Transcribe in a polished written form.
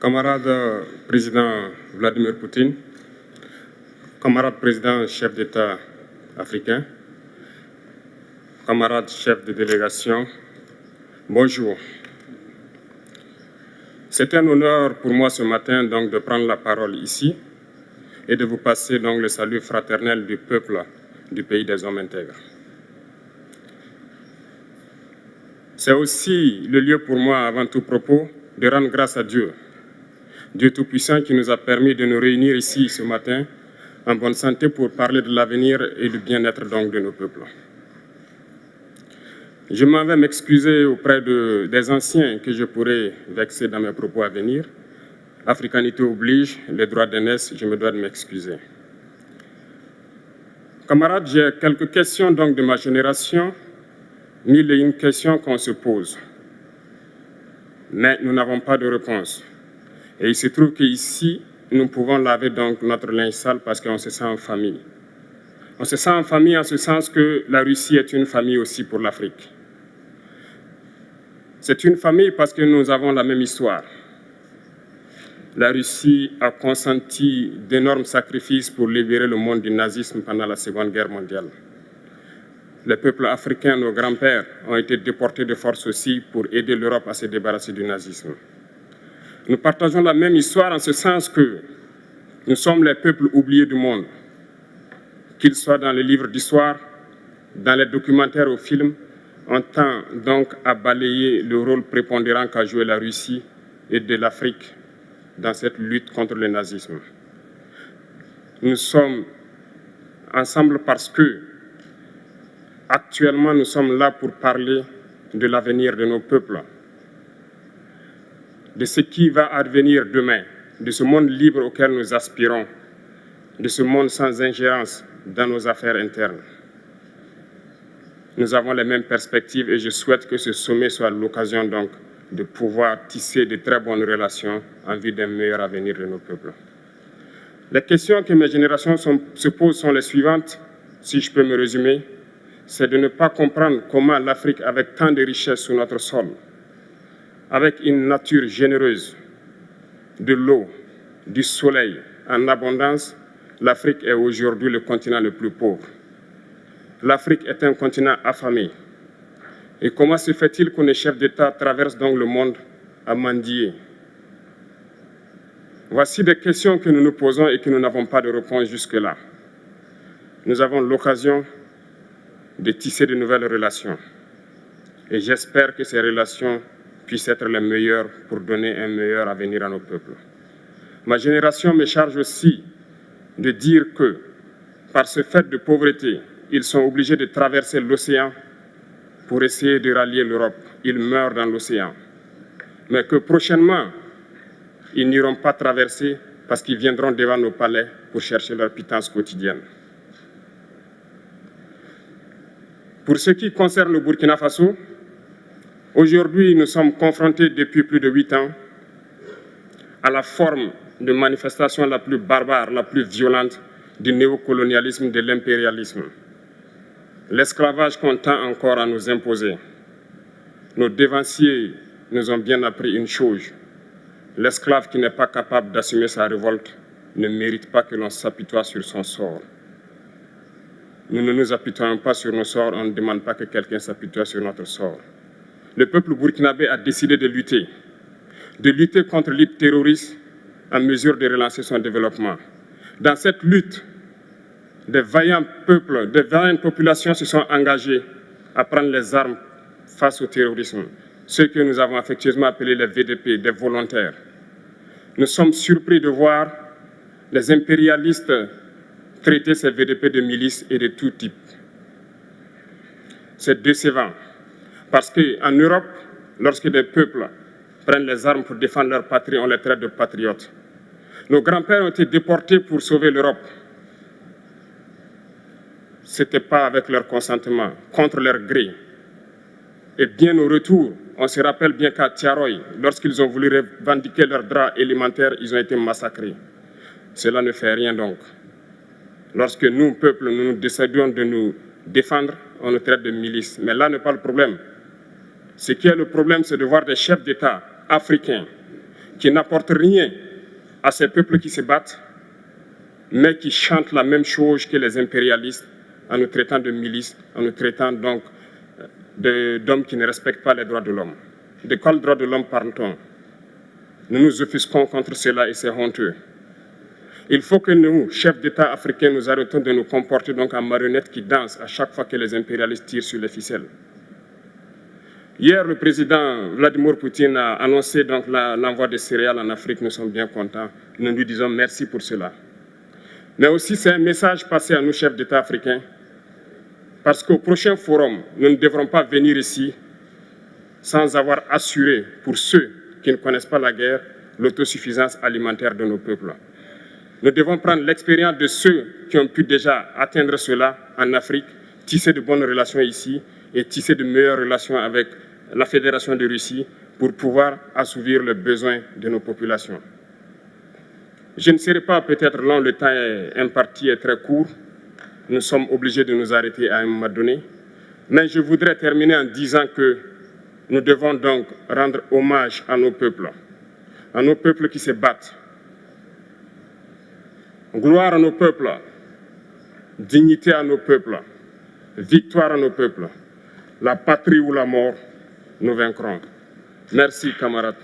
Camarade président Vladimir Poutine, camarade président chef d'État africain, camarades chefs de délégation, bonjour. C'est un honneur pour moi ce matin donc de prendre la parole ici et de vous passer donc le salut fraternel du peuple du pays des hommes intègres. C'est aussi le lieu pour moi, avant tout propos, de rendre grâce à Dieu, Dieu Tout-Puissant qui nous a permis de nous réunir ici ce matin en bonne santé pour parler de l'avenir et du bien-être donc de nos peuples. Je m'en vais m'excuser auprès des anciens que je pourrais vexer dans mes propos à venir. Africanité oblige, les droits d'aînesse, je me dois de m'excuser. Camarades, j'ai quelques questions donc de ma génération, mille et une questions qu'on se pose. Mais nous n'avons pas de réponse. Et il se trouve qu'ici, nous pouvons laver donc notre linge sale parce qu'on se sent en famille. On se sent en famille en ce sens que la Russie est une famille aussi pour l'Afrique. C'est une famille parce que nous avons la même histoire. La Russie a consenti d'énormes sacrifices pour libérer le monde du nazisme pendant la Seconde Guerre mondiale. Les peuples africains, nos grands-pères, ont été déportés de force aussi pour aider l'Europe à se débarrasser du nazisme. Nous partageons la même histoire en ce sens que nous sommes les peuples oubliés du monde, qu'ils soient dans les livres d'histoire, dans les documentaires ou films. On tend donc à balayer le rôle prépondérant qu'a joué la Russie et de l'Afrique dans cette lutte contre le nazisme. Nous sommes ensemble parce que, actuellement, nous sommes là pour parler de l'avenir de nos peuples, de ce qui va advenir demain, de ce monde libre auquel nous aspirons, de ce monde sans ingérence dans nos affaires internes. Nous avons les mêmes perspectives et je souhaite que ce sommet soit l'occasion donc de pouvoir tisser de très bonnes relations en vue d'un meilleur avenir de nos peuples. Les questions que mes générations se posent sont les suivantes, si je peux me résumer. C'est de ne pas comprendre comment l'Afrique, avec tant de richesses sous notre sol, avec une nature généreuse, de l'eau, du soleil en abondance, l'Afrique est aujourd'hui le continent le plus pauvre. L'Afrique est un continent affamé. Et comment se fait-il que les chefs d'État traversent donc le monde à mendier? Voici des questions que nous nous posons et que nous n'avons pas de réponse jusque-là. Nous avons l'occasion de tisser de nouvelles relations. Et j'espère que ces relations puissent être les meilleures pour donner un meilleur avenir à nos peuples. Ma génération me charge aussi de dire que, par ce fait de pauvreté, ils sont obligés de traverser l'océan pour essayer de rallier l'Europe. Ils meurent dans l'océan. Mais que prochainement, ils n'iront pas traverser parce qu'ils viendront devant nos palais pour chercher leur pitance quotidienne. Pour ce qui concerne le Burkina Faso, aujourd'hui, nous sommes confrontés depuis plus de 8 ans à la forme de manifestation la plus barbare, la plus violente du néocolonialisme, de l'impérialisme. L'esclavage qu'on tend encore à nous imposer. Nos dévanciers nous ont bien appris une chose. L'esclave qui n'est pas capable d'assumer sa révolte ne mérite pas que l'on s'apitoie sur son sort. Nous ne nous apitoyons pas sur nos sorts, on ne demande pas que quelqu'un s'apitoie sur notre sort. Le peuple burkinabé a décidé de lutter contre l'île terroriste en mesure de relancer son développement. Dans cette lutte, des vaillants peuples, des vaillantes populations se sont engagées à prendre les armes face au terrorisme, ceux que nous avons affectueusement appelés les VDP, des volontaires. Nous sommes surpris de voir les impérialistes traiter ces VDP de milices et de tout type. C'est décevant, parce qu'en Europe, lorsque des peuples prennent les armes pour défendre leur patrie, on les traite de patriotes. Nos grands-pères ont été déportés pour sauver l'Europe. Ce n'était pas avec leur consentement, contre leur gré. Et bien au retour, on se rappelle bien qu'à Tiaroy, lorsqu'ils ont voulu revendiquer leurs droits élémentaires, ils ont été massacrés. Cela ne fait rien donc. Lorsque nous, peuple, nous décidons de nous défendre, on nous traite de milices. Mais là n'est pas le problème. Ce qui est le problème, c'est de voir des chefs d'État africains qui n'apportent rien à ces peuples qui se battent, mais qui chantent la même chose que les impérialistes en nous traitant de milices, en nous traitant donc d'hommes qui ne respectent pas les droits de l'homme. De quels droits de l'homme parle-t-on? Nous nous offusquons contre cela et c'est honteux. Il faut que nous, chefs d'État africains, nous arrêtons de nous comporter donc en marionnettes qui dansent à chaque fois que les impérialistes tirent sur les ficelles. Hier, le président Vladimir Poutine a annoncé donc l'envoi de céréales en Afrique. Nous sommes bien contents. Nous lui disons merci pour cela. Mais aussi, c'est un message passé à nous, chefs d'État africains, parce qu'au prochain forum, nous ne devrons pas venir ici sans avoir assuré, pour ceux qui ne connaissent pas la guerre, l'autosuffisance alimentaire de nos peuples. Nous devons prendre l'expérience de ceux qui ont pu déjà atteindre cela en Afrique, tisser de bonnes relations ici et tisser de meilleures relations avec la Fédération de Russie pour pouvoir assouvir les besoins de nos populations. Je ne serai pas peut-être long, le temps imparti est très court. Nous sommes obligés de nous arrêter à un moment donné. Mais je voudrais terminer en disant que nous devons donc rendre hommage à nos peuples qui se battent. Gloire à nos peuples, dignité à nos peuples, victoire à nos peuples. La patrie ou la mort, nous vaincrons. Merci, camarades.